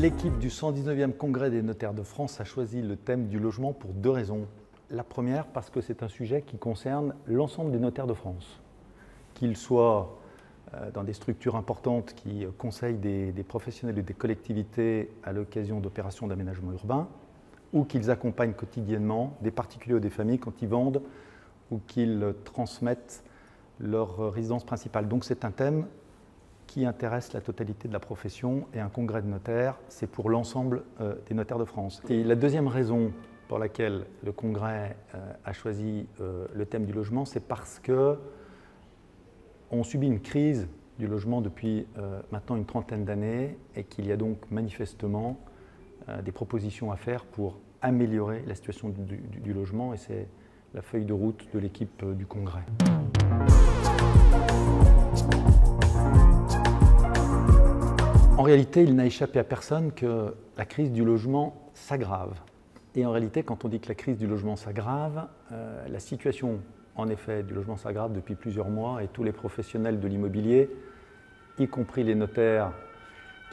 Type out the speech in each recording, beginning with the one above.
L'équipe du 119e Congrès des notaires de France a choisi le thème du logement pour deux raisons. La première, parce que c'est un sujet qui concerne l'ensemble des notaires de France, qu'ils soient dans des structures importantes qui conseillent des professionnels et des collectivités à l'occasion d'opérations d'aménagement urbain, ou qu'ils accompagnent quotidiennement des particuliers ou des familles quand ils vendent ou qu'ils transmettent leur résidence principale. Donc c'est un thème qui intéresse la totalité de la profession, et un congrès de notaires, c'est pour l'ensemble des notaires de France. Et la deuxième raison pour laquelle le congrès a choisi le thème du logement, c'est parce qu'on subit une crise du logement depuis maintenant une trentaine d'années, et qu'il y a donc manifestement des propositions à faire pour améliorer la situation du logement, et c'est la feuille de route de l'équipe du congrès. En réalité, il n'a échappé à personne que la crise du logement s'aggrave. Et en réalité, quand on dit que la crise du logement s'aggrave, la situation, en effet, du logement s'aggrave depuis plusieurs mois, et tous les professionnels de l'immobilier, y compris les notaires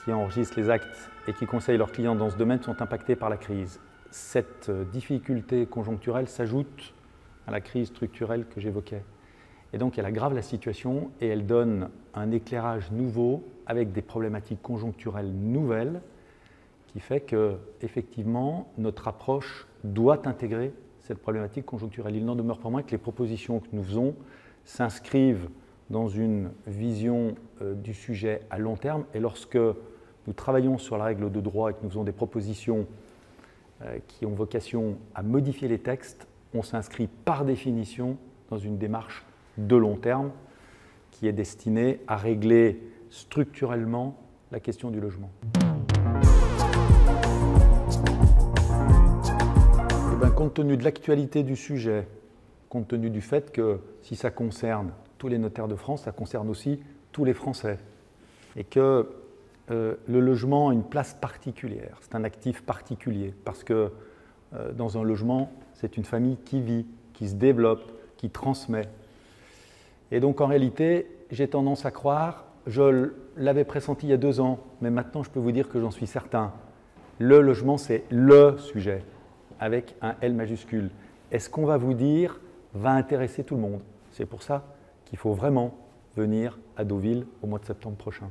qui enregistrent les actes et qui conseillent leurs clients dans ce domaine, sont impactés par la crise. Cette difficulté conjoncturelle s'ajoute à la crise structurelle que j'évoquais. Et donc elle aggrave la situation et elle donne un éclairage nouveau avec des problématiques conjoncturelles nouvelles qui fait que, effectivement, notre approche doit intégrer cette problématique conjoncturelle. Il n'en demeure pas moins que les propositions que nous faisons s'inscrivent dans une vision du sujet à long terme, et lorsque nous travaillons sur la règle de droit et que nous faisons des propositions qui ont vocation à modifier les textes, on s'inscrit par définition dans une démarche de long terme qui est destinée à régler structurellement la question du logement. Et bien, compte tenu de l'actualité du sujet, compte tenu du fait que si ça concerne tous les notaires de France, ça concerne aussi tous les Français, et que le logement a une place particulière, c'est un actif particulier, parce que dans un logement, c'est une famille qui vit, qui se développe, qui transmet. Et donc en réalité, j'ai tendance à croire, je l'avais pressenti il y a 2 ans, mais maintenant je peux vous dire que j'en suis certain, le logement c'est le sujet, avec un L majuscule. Et ce qu'on va vous dire va intéresser tout le monde. C'est pour ça qu'il faut vraiment venir à Deauville au mois de septembre prochain.